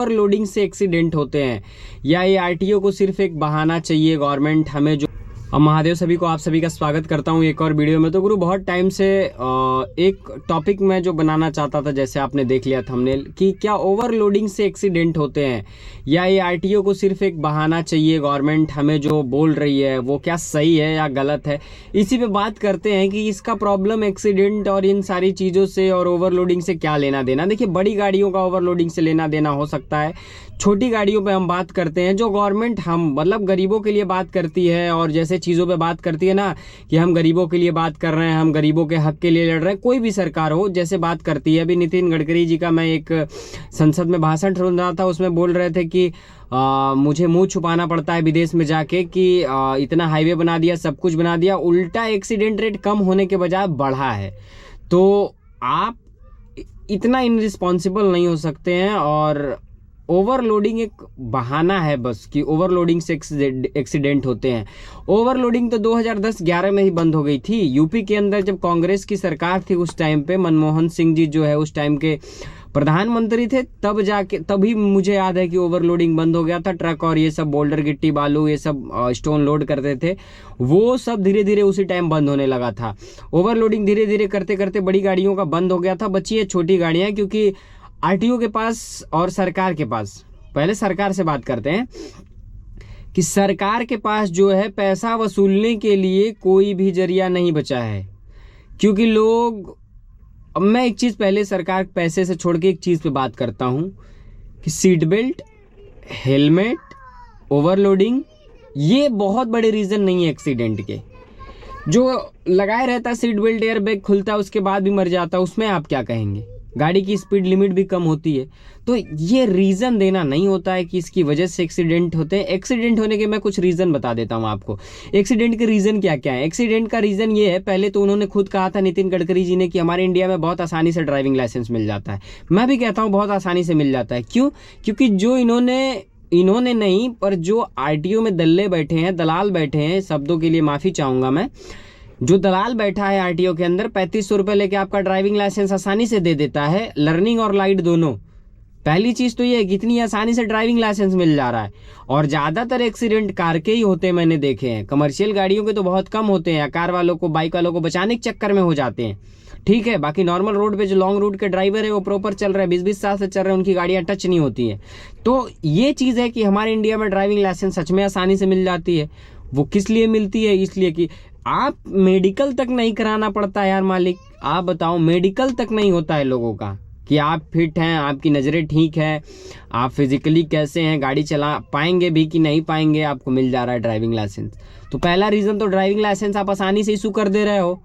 Overloading से accident होते हैं या ये आरटीओ को सिर्फ एक बहाना चाहिए गवर्नमेंट हमें जो। अब महादेव सभी को आप सभी का स्वागत करता हूँ एक और वीडियो में। तो गुरु बहुत टाइम से एक टॉपिक मैं जो बनाना चाहता था, जैसे आपने देख लिया थंबनेल, कि क्या ओवरलोडिंग से एक्सीडेंट होते हैं या ये आरटीओ को सिर्फ एक बहाना चाहिए गवर्नमेंट हमें जो बोल रही है वो क्या सही है या गलत है। इसी पे बात करते हैं कि इसका प्रॉब्लम एक्सीडेंट और इन सारी चीज़ों से और ओवरलोडिंग से क्या लेना देना। देखिए, बड़ी गाड़ियों का ओवरलोडिंग से लेना देना हो सकता है, छोटी गाड़ियों पे हम बात करते हैं जो गवर्नमेंट हम मतलब गरीबों के लिए बात करती है और जैसे चीज़ों पे बात करती है ना कि हम गरीबों के लिए बात कर रहे हैं, हम गरीबों के हक के लिए लड़ रहे हैं। कोई भी सरकार हो जैसे बात करती है। अभी नितिन गडकरी जी का मैं एक संसद में भाषण सुन रहा था, उसमें बोल रहे थे कि मुझे मुंह छुपाना पड़ता है विदेश में जाके कि इतना हाईवे बना दिया, सब कुछ बना दिया, उल्टा एक्सीडेंट रेट कम होने के बजाय बढ़ा है। तो आप इतना इनरिस्पॉन्सिबल नहीं हो सकते हैं। और ओवरलोडिंग एक बहाना है बस कि ओवरलोडिंग से एक्सीडेंट होते हैं। ओवरलोडिंग तो 2010-11 में ही बंद हो गई थी यूपी के अंदर, जब कांग्रेस की सरकार थी उस टाइम पे। मनमोहन सिंह जी जो है उस टाइम के प्रधानमंत्री थे, तब जाके तभी मुझे याद है कि ओवरलोडिंग बंद हो गया था। ट्रक और ये सब बोल्डर गिट्टी बालू ये सब स्टोन लोड करते थे, वो सब धीरे धीरे उसी टाइम बंद होने लगा था। ओवरलोडिंग धीरे धीरे करते करते बड़ी गाड़ियों का बंद हो गया था, बची है छोटी गाड़ियाँ। क्योंकि आरटीओ के पास और सरकार के पास, पहले सरकार से बात करते हैं कि सरकार के पास जो है पैसा वसूलने के लिए कोई भी जरिया नहीं बचा है। क्योंकि लोग, अब मैं एक चीज़ पहले सरकार पैसे से छोड़ के एक चीज़ पे बात करता हूँ कि सीट बेल्ट, हेलमेट, ओवरलोडिंग ये बहुत बड़े रीज़न नहीं है एक्सीडेंट के। जो लगाए रहता सीट बेल्ट, एयर बैग खुलता है उसके बाद भी मर जाता, उसमें आप क्या कहेंगे? गाड़ी की स्पीड लिमिट भी कम होती है। तो ये रीज़न देना नहीं होता है कि इसकी वजह से एक्सीडेंट होते हैं। एक्सीडेंट होने के मैं कुछ रीज़न बता देता हूँ आपको। एक्सीडेंट के रीज़न क्या क्या है? एक्सीडेंट का रीज़न ये है, पहले तो उन्होंने खुद कहा था नितिन गडकरी जी ने कि हमारे इंडिया में बहुत आसानी से ड्राइविंग लाइसेंस मिल जाता है। मैं भी कहता हूँ बहुत आसानी से मिल जाता है। क्यों? क्योंकि जो इन्होंने नहीं, पर जो आरटीओ में दल्ले बैठे हैं, दलाल बैठे हैं, शब्दों के लिए माफ़ी चाहूँगा मैं, जो दलाल बैठा है आरटीओ के अंदर 3500 रुपये लेके आपका ड्राइविंग लाइसेंस आसानी से दे देता है, लर्निंग और लाइट दोनों। पहली चीज़ तो ये है कि इतनी आसानी से ड्राइविंग लाइसेंस मिल जा रहा है। और ज़्यादातर एक्सीडेंट कार के ही होते हैं, मैंने देखे हैं। कमर्शियल गाड़ियों के तो बहुत कम होते हैं, कार वालों को, बाइक वालों को बचाने के चक्कर में हो जाते हैं। ठीक है, बाकी नॉर्मल रोड पे जो लॉन्ग रूट के ड्राइवर है वो प्रॉपर चल रहे हैं, 20-20 साल से चल रहे हैं, उनकी गाड़ियाँ टच नहीं होती हैं। तो ये चीज़ है कि हमारे इंडिया में ड्राइविंग लाइसेंस सच में आसानी से मिल जाती है। वो किस लिए मिलती है? इसलिए कि आप मेडिकल तक नहीं कराना पड़ता है यार मालिक। आप बताओ, मेडिकल तक नहीं होता है लोगों का कि आप फिट हैं, आपकी नज़रें ठीक है, आप फिजिकली कैसे हैं, गाड़ी चला पाएंगे भी कि नहीं पाएंगे, आपको मिल जा रहा है ड्राइविंग लाइसेंस। तो पहला रीज़न तो ड्राइविंग लाइसेंस आप आसानी से इशू कर दे रहे हो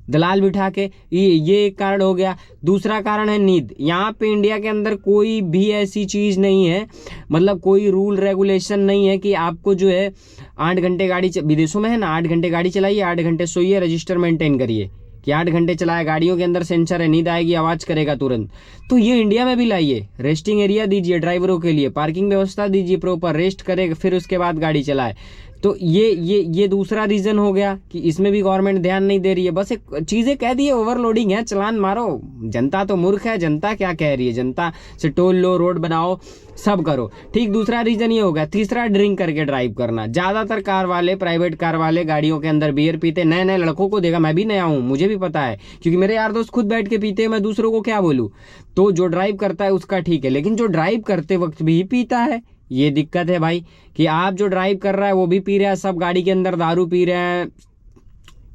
दलाल बिठा के, ये एक कारण हो गया। दूसरा कारण है नींद। यहाँ पे इंडिया के अंदर कोई भी ऐसी चीज़ नहीं है, मतलब कोई रूल रेगुलेशन नहीं है कि आपको जो है 8 घंटे गाड़ी, विदेशों में है ना, 8 घंटे गाड़ी चलाइए, 8 घंटे सोइए, रजिस्टर मेंटेन करिए कि 8 घंटे चलाए। गाड़ियों के अंदर सेंसर है, नींद आएगी आवाज़ करेगा तुरंत। तो ये इंडिया में भी लाइए। रेस्टिंग एरिया दीजिए ड्राइवरों के लिए, पार्किंग व्यवस्था दीजिए, प्रॉपर रेस्ट करे फिर उसके बाद गाड़ी चलाए। तो ये दूसरा रीज़न हो गया कि इसमें भी गवर्नमेंट ध्यान नहीं दे रही है। बस एक चीज़ें कह दी है, ओवरलोडिंग है, चलान मारो। जनता तो मूर्ख है, जनता क्या कह रही है? जनता से टोल लो, रोड बनाओ, सब करो। ठीक, दूसरा रीज़न ये हो गया। तीसरा, ड्रिंक करके ड्राइव करना। ज़्यादातर कार वाले, प्राइवेट कार वाले गाड़ियों के अंदर बियर पीते। नए नए लड़कों को देखा, मैं भी नया हूँ, मुझे भी पता है, क्योंकि मेरे यार दोस्त खुद बैठ के पीते हैं, मैं दूसरों को क्या बोलूँ। तो जो ड्राइव करता है उसका ठीक है, लेकिन जो ड्राइव करते वक्त भी पीता है, ये दिक्कत है भाई। कि आप जो ड्राइव कर रहा है वो भी पी रहा है, सब गाड़ी के अंदर दारू पी रहे हैं,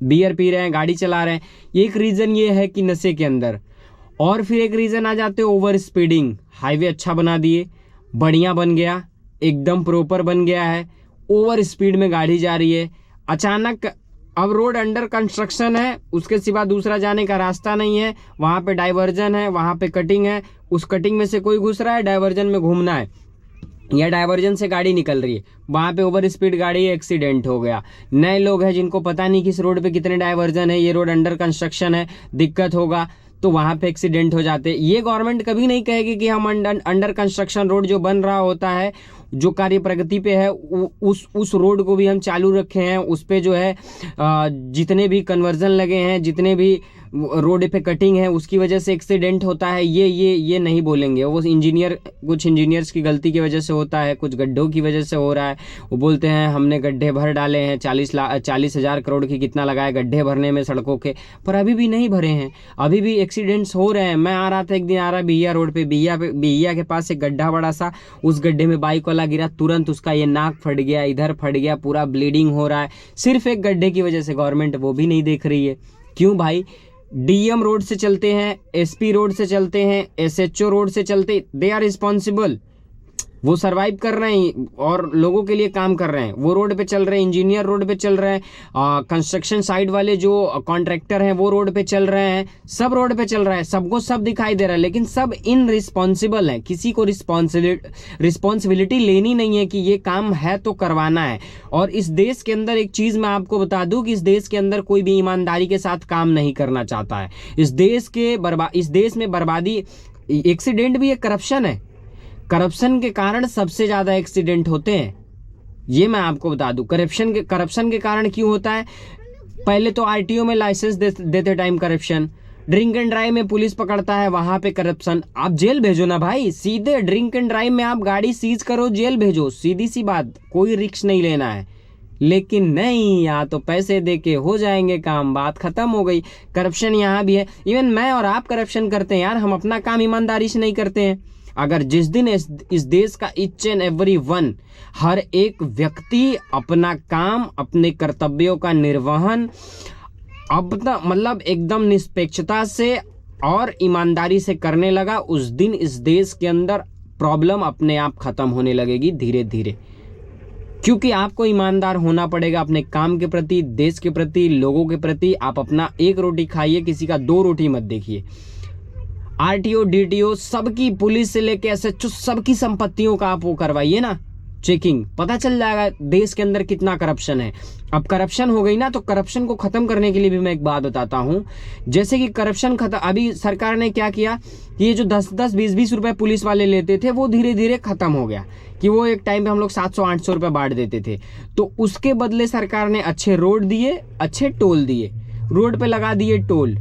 बियर पी रहे हैं, गाड़ी चला रहे हैं। एक रीज़न ये है कि नशे के अंदर। और फिर एक रीज़न आ जाते हैं ओवर स्पीडिंग। हाईवे अच्छा बना दिए, बढ़िया बन गया, एकदम प्रॉपर बन गया है, ओवर स्पीड में गाड़ी जा रही है, अचानक अब रोड अंडर कंस्ट्रक्शन है, उसके सिवा दूसरा जाने का रास्ता नहीं है, वहाँ पे डाइवर्जन है, वहाँ पे कटिंग है, उस कटिंग में से कोई घुस रहा है, डाइवर्जन में घूमना है, या डाइवर्जन से गाड़ी निकल रही है, वहाँ पे ओवर स्पीड गाड़ी, एक्सीडेंट हो गया। नए लोग हैं जिनको पता नहीं कि इस रोड पे कितने डाइवर्जन है, ये रोड अंडर कंस्ट्रक्शन है, दिक्कत होगा, तो वहाँ पे एक्सीडेंट हो जाते। ये गवर्नमेंट कभी नहीं कहेगी कि हम अंडर कंस्ट्रक्शन रोड जो बन रहा होता है जो कार्य प्रगति पे है उस रोड को भी हम चालू रखे हैं। उस पे जो है जितने भी कन्वर्जन लगे हैं, जितने भी रोड पे कटिंग है, उसकी वजह से एक्सीडेंट होता है, ये नहीं बोलेंगे। वो कुछ इंजीनियर्स की गलती की वजह से होता है, कुछ गड्ढों की वजह से हो रहा है। वो बोलते हैं हमने गड्ढे भर डाले हैं, 40,000 करोड़ की कितना लगाए गड्ढे भरने में सड़कों के, पर अभी भी नहीं भरे हैं, अभी भी एक्सीडेंट्स हो रहे हैं। मैं आ रहा था एक दिन, आ रहा बिहिया रोड पे, बिहिया के पास एक गड्ढा बड़ा सा, उस गड्ढे में बाइक वाला गिरा, तुरंत उसका ये नाक फट गया, इधर फट गया, पूरा ब्लीडिंग हो रहा है, सिर्फ एक गड्ढे की वजह से। गवर्नमेंट वो भी नहीं देख रही है। क्यों भाई? डीएम रोड से चलते हैं, एसपी रोड से चलते हैं, एसएचओ रोड से चलते, दे आर रिस्पॉन्सिबल। वो सरवाइव कर रहे हैं और लोगों के लिए काम कर रहे हैं, वो रोड पे चल रहे हैं, इंजीनियर रोड पे चल रहे हैं, कंस्ट्रक्शन साइड वाले जो कॉन्ट्रैक्टर हैं वो रोड पे चल रहे हैं, सब रोड पे चल रहा है, सबको सब दिखाई दे रहा है, लेकिन सब इनरिस्पॉन्सिबल है। किसी को रिस्पॉन्सिबिलिटी लेनी नहीं है कि ये काम है तो करवाना है। और इस देश के अंदर एक चीज मैं आपको बता दूं कि इस देश के अंदर कोई भी ईमानदारी के साथ काम नहीं करना चाहता है। इस देश में बर्बादी, एक्सीडेंट भी एक करप्शन है। करप्शन के कारण सबसे ज्यादा एक्सीडेंट होते हैं, ये मैं आपको बता दूं। करप्शन के कारण क्यों होता है? पहले तो आरटीओ में लाइसेंस देते time corruption, drink and drive में पुलिस पकड़ता है, वहां पे करप्शन। आप जेल भेजो ना भाई, सीधे ड्रिंक एंड ड्राइव में आप गाड़ी सीज करो, जेल भेजो, सीधी सी बात, कोई रिस्क नहीं लेना है। लेकिन नहीं, यहाँ तो पैसे दे के हो जाएंगे काम, बात खत्म हो गई। करप्शन यहाँ भी है। इवन मैं और आप करप्शन करते हैं यार, हम अपना काम ईमानदारी से नहीं करते हैं। अगर जिस दिन इस देश का ईच एंड एवरी वन, हर एक व्यक्ति अपना काम, अपने कर्तव्यों का निर्वहन अपना मतलब एकदम निष्पक्षता से और ईमानदारी से करने लगा, उस दिन इस देश के अंदर प्रॉब्लम अपने आप खत्म होने लगेगी धीरे धीरे। क्योंकि आपको ईमानदार होना पड़ेगा अपने काम के प्रति, देश के प्रति, लोगों के प्रति। आप अपना एक रोटी खाइए, किसी का दो रोटी मत देखिए। आरटीओ, डीटीओ, सबकी, पुलिस से लेके एसएचओ, सबकी संपत्तियों का आप वो करवाइए ना चेकिंग, पता चल जाएगा देश के अंदर कितना करप्शन है। अब करप्शन हो गई ना, तो करप्शन को खत्म करने के लिए भी मैं एक बात बताता हूं। जैसे कि करप्शन खत्म, अभी सरकार ने क्या किया, ये जो 10-10, 20-20 रुपए पुलिस वाले लेते थे, वो धीरे धीरे खत्म हो गया। कि वो एक टाइम पे हम लोग 700-800 रुपए बांट देते थे, तो उसके बदले सरकार ने अच्छे रोड दिए, अच्छे टोल दिए, रोड पे लगा दिए टोल,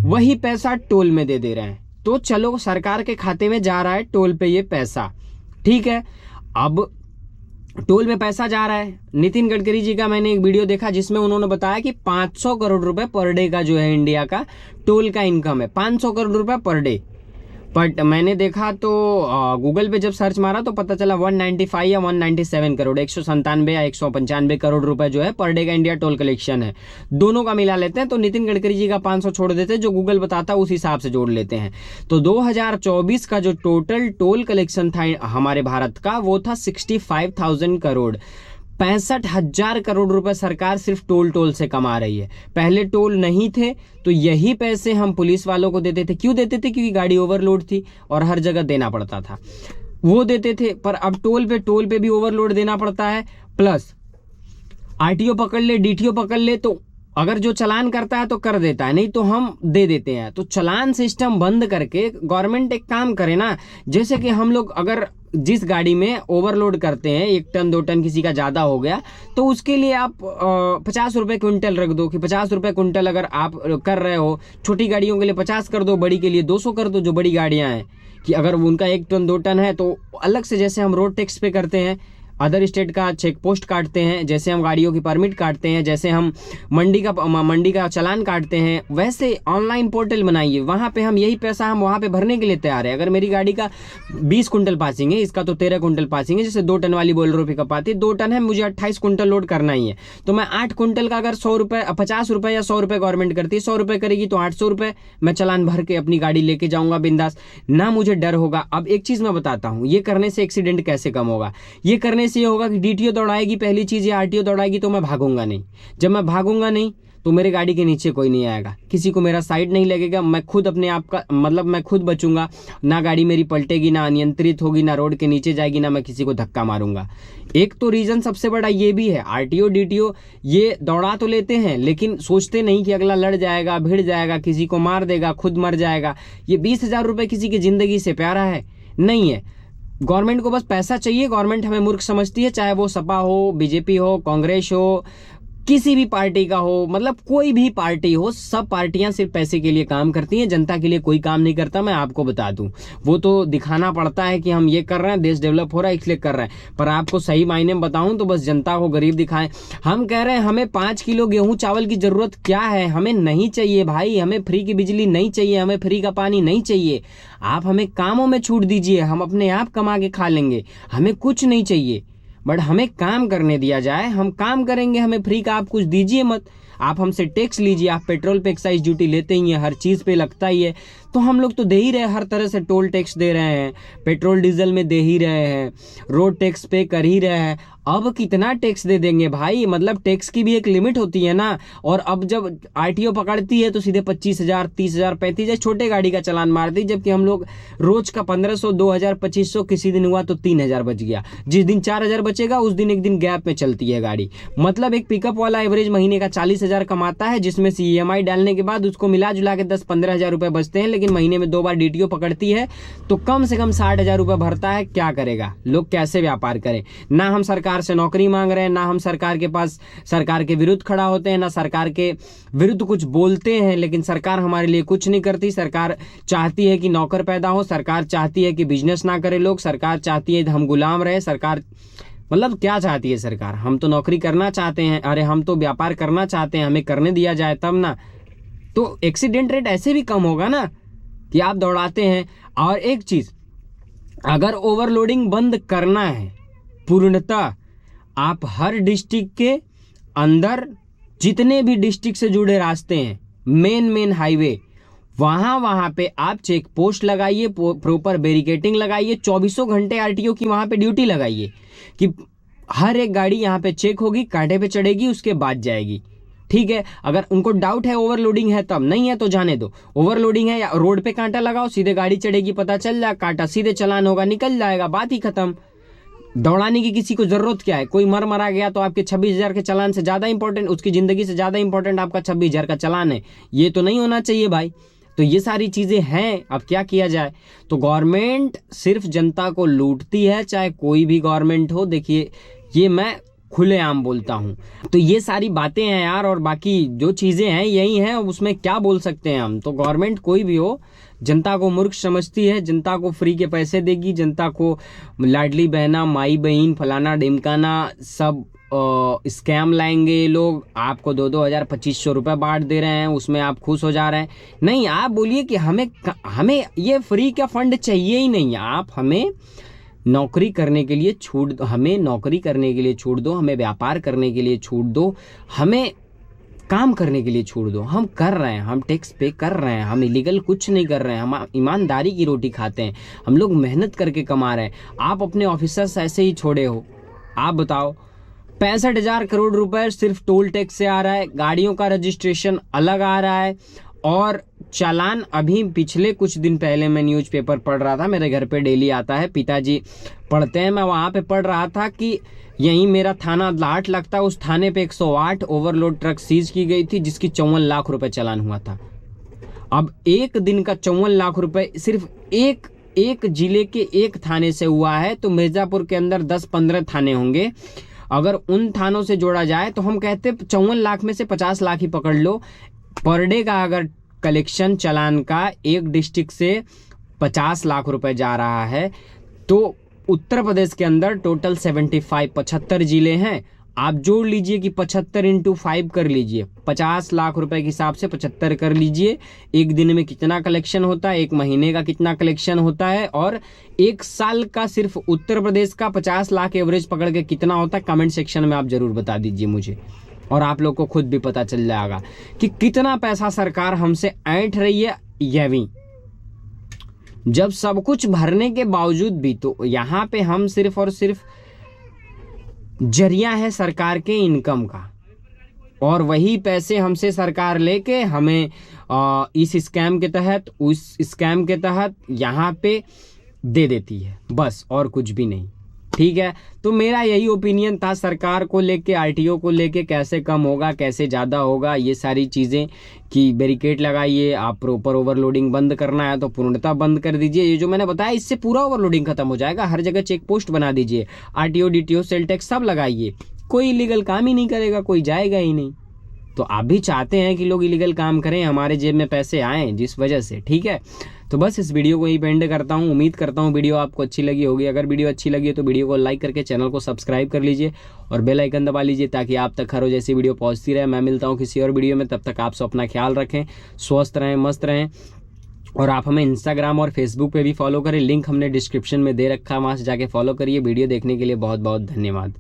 वही पैसा टोल में दे रहे हैं। तो चलो, सरकार के खाते में जा रहा है टोल पे ये पैसा, ठीक है। अब टोल में पैसा जा रहा है। नितिन गडकरी जी का मैंने एक वीडियो देखा जिसमें उन्होंने बताया कि 500 करोड़ रुपए पर डे का जो है इंडिया का टोल का इनकम है, 500 करोड़ रुपए पर डे। बट मैंने देखा तो गूगल पे जब सर्च मारा तो पता चला 195 या 197 करोड़, 197 या 195 करोड़ रुपए जो है पर डे का इंडिया टोल कलेक्शन है। दोनों का मिला लेते हैं तो नितिन गडकरी जी का 500 छोड़ देते हैं, जो गूगल बताता है उस हिसाब से जोड़ लेते हैं। तो 2024 का जो टोटल टोल कलेक्शन था हमारे भारत का, वो था 65,000 करोड़। 65,000 करोड़ रुपए सरकार सिर्फ टोल से कमा रही है। पहले टोल नहीं थे तो यही पैसे हम पुलिस वालों को देते थे। क्यों देते थे? क्योंकि गाड़ी ओवरलोड थी और हर जगह देना पड़ता था, वो देते थे। पर अब टोल पे भी ओवरलोड देना पड़ता है, प्लस आरटीओ पकड़ ले, डीटीओ पकड़ ले, तो अगर जो चालान करता है तो कर देता है, नहीं तो हम दे देते हैं। तो चालान सिस्टम बंद करके गवर्नमेंट एक काम करे ना, जैसे कि हम लोग अगर जिस गाड़ी में ओवरलोड करते हैं, 1 टन 2 टन किसी का ज़्यादा हो गया, तो उसके लिए आप 50 रुपये क्विंटल रख दो कि 50 रुपये क्विंटल अगर आप कर रहे हो। छोटी गाड़ियों के लिए 50 कर दो, बड़ी के लिए 200 कर दो, जो बड़ी गाड़ियाँ हैं, कि अगर उनका 1 टन 2 टन है तो अलग से, जैसे हम रोड टैक्स पे करते हैं, अदर स्टेट का चेक पोस्ट काटते हैं, जैसे हम गाड़ियों की परमिट काटते हैं, जैसे हम मंडी का चालान काटते हैं, वैसे ऑनलाइन पोर्टल बनाइए। वहाँ पे हम यही पैसा हम वहाँ पे भरने के लिए तैयार है। अगर मेरी गाड़ी का 20 कुंटल पासिंग है, इसका तो 13 कुंटल पासिंग है, जैसे 2 टन वाली बोलेरो पिकअप आती है, 2 टन है, मुझे 28 कुंटल लोड करना ही है, तो मैं 8 कुंटल का अगर 100 रुपये, 50 रुपये या 100 रुपये गवर्नमेंट करती है, 100 रुपये करेगी तो 800 रुपये मैं चालान भर के अपनी गाड़ी लेके जाऊँगा बिंदास, ना मुझे डर होगा। अब एक चीज़ मैं बताता हूँ, ये करने से एक्सीडेंट कैसे कम होगा। ये करने से ये होगा कि डीटीओ दौड़ाएगी पहली चीज, या आरटीओ दौड़ाएगी तो मैं भागूंगा नहीं। जब मैं भागूंगा नहीं तो मेरे गाड़ी के नीचे कोई नहीं आएगा, किसी को मेरा साइड नहीं लगेगा, मैं खुद अपने आप का मतलब मैं खुद बचूंगा, ना गाड़ी मेरी पलटेगी, ना अनियंत्रित होगी, ना रोड के नीचे जाएगी, ना मैं किसी को धक्का मारूंगा। एक तो रीजन सबसे बड़ा ये भी है, आरटीओ डीटीओ ये दौड़ा तो लेते हैं लेकिन सोचते नहीं कि अगला लड़ जाएगा, भिड़ जाएगा, किसी को मार देगा, खुद मर जाएगा। ये 20,000 रुपये किसी की जिंदगी से प्यारा है? नहीं है। गवर्नमेंट को बस पैसा चाहिए, गवर्नमेंट हमें मूर्ख समझती है, चाहे वो सपा हो, बीजेपी हो, कांग्रेस हो, किसी भी पार्टी का हो, मतलब कोई भी पार्टी हो, सब पार्टियां सिर्फ पैसे के लिए काम करती हैं, जनता के लिए कोई काम नहीं करता। मैं आपको बता दूं, वो तो दिखाना पड़ता है कि हम ये कर रहे हैं, देश डेवलप हो रहा है इसलिए कर रहे हैं, पर आपको सही मायने में बताऊं तो बस जनता को गरीब दिखाएं। हम कह रहे हैं हमें 5 किलो गेहूं चावल की जरूरत क्या है, हमें नहीं चाहिए भाई, हमें फ्री की बिजली नहीं चाहिए, हमें फ्री का पानी नहीं चाहिए। आप हमें कामों में छूट दीजिए, हम अपने आप कमा के खा लेंगे, हमें कुछ नहीं चाहिए, बट हमें काम करने दिया जाए, हम काम करेंगे, हमें फ्री का आप कुछ दीजिए मत। आप हमसे टैक्स लीजिए, आप पेट्रोल पे एक्साइज ड्यूटी लेते ही हैं, हर चीज़ पे लगता ही है, तो हम लोग तो दे ही रहे, हर तरह से टोल टैक्स दे रहे हैं, पेट्रोल डीजल में दे ही रहे हैं, रोड टैक्स पे कर ही रहे हैं। अब कितना टैक्स दे देंगे भाई, मतलब टैक्स की भी एक लिमिट होती है ना। और अब जब आरटीओ पकड़ती है तो सीधे 25,000, 30,000, 35,000 छोटे गाड़ी का चालान मारती, जबकि हम लोग रोज का 1,500, 2,000, 2,500, किसी दिन हुआ तो 3,000 बच गया। जिस दिन 4,000 बचेगा उस दिन एक दिन गैप में चलती है गाड़ी। मतलब एक पिकअप वाला एवरेज महीने का 40,000 कमाता है, जिसमें से EMI डालने के बाद उसको मिला जुला के 10-15,000 रुपए बचते हैं, लेकिन महीने में 2 बार DTO पकड़ती है तो कम से कम 60,000 रुपए भरता है। क्या करेगा, लोग कैसे व्यापार करें। ना हम सरकार से नौकरी मांग रहे हैं, ना हम सरकार के पास सरकार के विरुद्ध खड़ा होते हैं, ना सरकार के विरुद्ध कुछ बोलते हैं, लेकिन सरकार हमारे लिए कुछ नहीं करती। सरकार चाहती है कि नौकर पैदा हो, सरकार चाहती है कि बिजनेस ना करे लोग, सरकार चाहती है हम गुलाम रहे। सरकार मतलब क्या चाहती है सरकार, हम तो नौकरी करना चाहते हैं, अरे हम तो व्यापार करना चाहते हैं, हमें करने दिया जाए तब ना। तो एक्सीडेंट रेट ऐसे भी कम होगा ना कि आप दौड़ाते हैं। और एक चीज, अगर ओवरलोडिंग बंद करना है पूर्णतः, आप हर डिस्ट्रिक्ट के अंदर जितने भी डिस्ट्रिक्ट से जुड़े रास्ते हैं, मेन हाईवे, वहां पे आप चेक पोस्ट लगाइए, प्रॉपर बैरिकेटिंग लगाइए, 24 घंटे आरटीओ की वहां पे ड्यूटी लगाइए कि हर एक गाड़ी यहाँ पे चेक होगी, कांटे पे चढ़ेगी, उसके बाद जाएगी। ठीक है, अगर उनको डाउट है ओवरलोडिंग है तब, नहीं है तो जाने दो। ओवरलोडिंग है या रोड पे कांटा लगाओ, सीधे गाड़ी चढ़ेगी, पता चल जाए, कांटा सीधे चलान होगा, निकल जाएगा, बात ही खत्म। दौड़ाने की किसी को जरूरत क्या है। कोई मरा गया तो आपके 26,000 के चालान से ज्यादा इंपॉर्टेंट, उसकी जिंदगी से ज्यादा इंपॉर्टेंट आपका 26,000 का चालान है। ये तो नहीं होना चाहिए भाई। तो ये सारी चीजें हैं, अब क्या किया जाए। तो गवर्नमेंट सिर्फ जनता को लूटती है, चाहे कोई भी गवर्नमेंट हो। देखिए, ये मैं खुलेआम बोलता हूँ। तो ये सारी बातें हैं यार, और बाकी जो चीजें हैं यही हैं, उसमें क्या बोल सकते हैं हम। तो गवर्नमेंट कोई भी हो, जनता को मूर्ख समझती है, जनता को फ्री के पैसे देगी, जनता को लाडली बहना, माई बहन, फलाना ढिमकाना, सब स्कैम लाएंगे ये लोग। आपको 2,000, 2,500 रुपए बांट दे रहे हैं, उसमें आप खुश हो जा रहे हैं। नहीं, आप बोलिए कि हमें ये फ्री का फंड चाहिए ही नहीं। आप हमें नौकरी करने के लिए छूट दो, हमें नौकरी करने के लिए छूट दो, हमें व्यापार करने के लिए छूट दो, हमें काम करने के लिए छोड़ दो। हम कर रहे हैं, हम टैक्स पे कर रहे हैं, हम इलीगल कुछ नहीं कर रहे हैं, हम ईमानदारी की रोटी खाते हैं, हम लोग मेहनत करके कमा रहे हैं। आप अपने ऑफिसर्स ऐसे ही छोड़े हो। आप बताओ, 65,000 करोड़ रुपए सिर्फ टोल टैक्स से आ रहा है, गाड़ियों का रजिस्ट्रेशन अलग आ रहा है, और चालान अभी पिछले कुछ दिन पहले मैं न्यूज़पेपर पढ़ रहा था, मेरे घर पे डेली आता है, पिताजी पढ़ते हैं, मैं वहाँ पे पढ़ रहा था कि यहीं मेरा थाना लाट लगता है, उस थाने पे 108 ओवरलोड ट्रक सीज की गई थी, जिसकी 54 लाख रुपए चालान हुआ था। अब एक दिन का 54 लाख रुपए सिर्फ एक जिले के एक थाने से हुआ है, तो मिर्जापुर के अंदर 10-15 थाने होंगे। अगर उन थानों से जोड़ा जाए तो हम कहते 54 लाख में से 50 लाख ही पकड़ लो। पर डे का अगर कलेक्शन चालान का एक डिस्ट्रिक्ट से 50 लाख रुपए जा रहा है, तो उत्तर प्रदेश के अंदर टोटल 75 जिले हैं। आप जोड़ लीजिए कि 75 × 5 कर लीजिए, 50 लाख रुपए के हिसाब से 75 कर लीजिए। एक दिन में कितना कलेक्शन होता है, एक महीने का कितना कलेक्शन होता है, और एक साल का सिर्फ उत्तर प्रदेश का 50 लाख एवरेज पकड़ के कितना होता है, कमेंट सेक्शन में आप जरूर बता दीजिए मुझे, और आप लोग को खुद भी पता चल जाएगा कि कितना पैसा सरकार हमसे ऐंठ रही है। यह भी जब सब कुछ भरने के बावजूद भी, तो यहाँ पे हम सिर्फ और सिर्फ जरिया है सरकार के इनकम का, और वही पैसे हमसे सरकार लेके हमें इस स्कैम के तहत, उस स्कैम के तहत यहाँ पे दे देती है, बस, और कुछ भी नहीं। ठीक है। तो मेरा यही ओपिनियन था सरकार को लेके, आरटीओ को लेके, कैसे कम होगा कैसे ज़्यादा होगा, ये सारी चीज़ें कि बैरिकेड लगाइए, आप प्रॉपर ओवरलोडिंग बंद करना है तो पूर्णतः बंद कर दीजिए। ये जो मैंने बताया इससे पूरा ओवरलोडिंग खत्म हो जाएगा। हर जगह चेक पोस्ट बना दीजिए, आरटीओ डीटीओ सेल टैक्स सब लगाइए, कोई इलीगल काम ही नहीं करेगा, कोई जाएगा ही नहीं। तो आप भी चाहते हैं कि लोग इलीगल काम करें, हमारे जेब में पैसे आएँ जिस वजह से, ठीक है। तो बस इस वीडियो को यहीं पे एंड करता हूँ। उम्मीद करता हूँ वीडियो आपको अच्छी लगी होगी। अगर वीडियो अच्छी लगी है तो वीडियो को लाइक करके चैनल को सब्सक्राइब कर लीजिए और बेल आइकन दबा लीजिए ताकि आप तक हर रोज ऐसी वीडियो पहुँचती रहे। मैं मिलता हूँ किसी और वीडियो में, तब तक आप सब अपना ख्याल रखें, स्वस्थ रहें, मस्त रहें। और आप हमें इंस्टाग्राम और फेसबुक पे भी फॉलो करें, लिंक हमने डिस्क्रिप्शन में दे रखा है, वहाँ से जाके फॉलो करिए। वीडियो देखने के लिए बहुत बहुत धन्यवाद।